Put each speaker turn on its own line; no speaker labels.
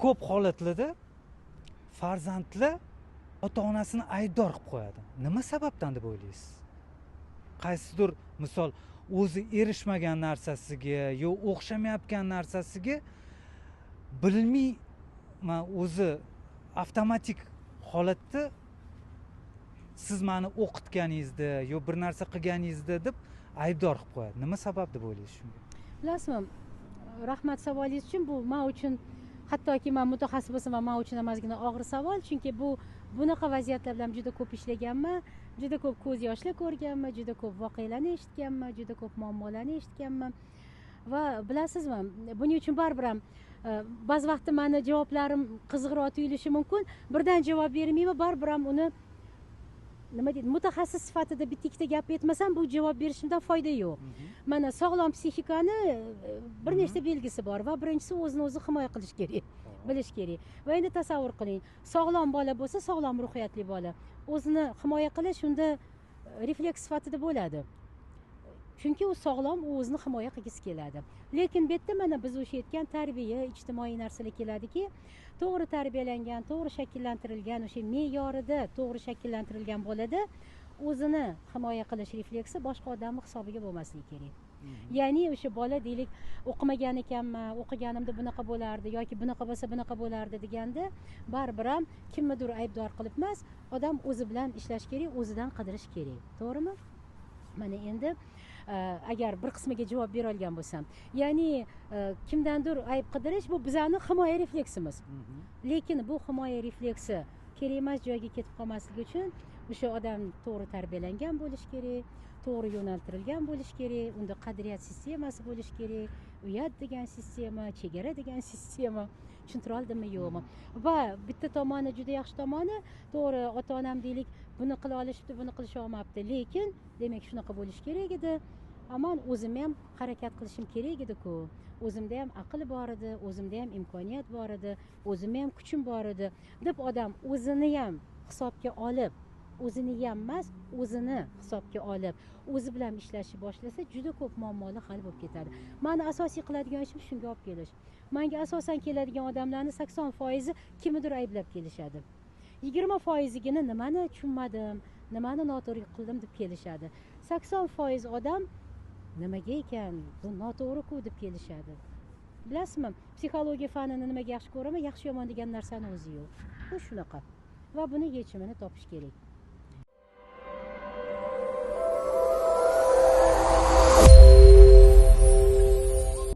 ko'p holatlarda farzandlar ota-onasini aybdor qilib qo'yadi. Nima sababdan deb o'ylaysiz? Qaysidir misol o'zi erishmagan narsasiga yo o'xshamayotgan narsasiga bilmay o'zi avtomatik holatda siz meni o'qitganingizda yo bir narsa qilganingizda deb aybdor qilib qo'yadi. Nima sabab deb o'ylaysiz shunga?
Bilasizmi, rahmat savolingiz uchun. Bu men uchun, hattoki men mutaxassis bo'lsam ham men uchun ham ozgina og'ir savol, chunki bunaqa vaziyatlar bilan juda ko'p ishlaganman, juda ko'p ko'z yoshlar ko'rganman, juda ko'p voqealarni eshitganman, juda ko'p muammolarni eshitganman. Va bilasizmi, buning uchun baribir ham ba'zi vaqtda meni javoblarim qiziqroq tuyulishi mumkin. Birdan javob bermayman, baribir ham uni nima deydi, mutaxassis sifatida bitta ikkita gap aytmasam bu javob berishimdan foyda yo'q. Mana sog'lom psixikani bir nechta belgisi bor va birinchisi o'zini o'zi himoya qilish kerak, bilish kerak. Va endi tasavvur qiling, sog'lom bola bo'lsa, sog'lom ruhiyatli bola o'zini himoya qilish unda refleks sifatida bo'ladi. Chunki u sog'lom, u o'zini himoya qilgisi keladi. Lekin bu yerda mana biz o'sha aytgan tarbiya, ijtimoiy narsalar keladiki, to'g'ri tarbiyalangan, to'g'ri shakllantirilgan, o'sha me'yorida to'g'ri shakllantirilgan bolada o'zini himoya qilish refleksi boshqa odamning hisobiga bo'lmasligi kerak. Ya'ni o'sha bola deylik, o'qimagan ekanman, o'qiganimda bunaqa bo'lardi yoki bunaqa bo'lsa bunaqa bo'lardi deganda, baribir ham kimnidir aybdor qilib emas, odam o'zi bilan ishlash kerak, o'zidan qidirish kerak. To'g'rimi? Mana endi agar bir qismiga javob bera olgan bo'lsam, ya'ni kimdandir ayb qidirish bu bizning himoya refleksimiz. Lekin bu himoya refleksi kerak emas joyga ketib qolmasligi uchun o'sha odam to'g'ri tarbiyalangan bo'lishi kerak, to'g'ri yo'naltirilgan bo'lishi kerak, unda qadriyat sistemasi bo'lishi kerak, uyat degan sistema, chegara degan sistema. Tushuntira oldimmi yo'qmi? Va bitta tomoni, juda yaxshi tomoni, to'g'ri ota-onam deylik, buni qila olishibdi, buni qilisha olmabdi, lekin demak shunaqa bo'lishi kerak edi. Aman o'zim ham harakat qilishim kerak edi-ku. O'zimda ham aql bor edi, o'zimda ham imkoniyat bor edi, o'zimda ham kuchim bor edi deb odam o'zini ham hisobga olib, o'zini ham emas, o'zini hisobga olib, o'zi bilan ishlashni boshlasa, juda ko'p muammolar hal bo'lib ketadi. Meni asosiy qiladigan ishim shunga olib kelish. Menga asosan keladigan odamlarning 80% kimnidir ayblab kelishadi. 20%gina nimani tushunmadim, nimani noto'g'ri qildim deb kelishadi. 80% odam nimaga ekan, bu noto'g'ri-ku deb kelishadi. Bilasizmi, psixologiya fanini nimaga yaxshi ko'raman? Yaxshi yomon degan narsani o'zi yo'q. Bu shunaqa. Va buni yechimini topish kerak.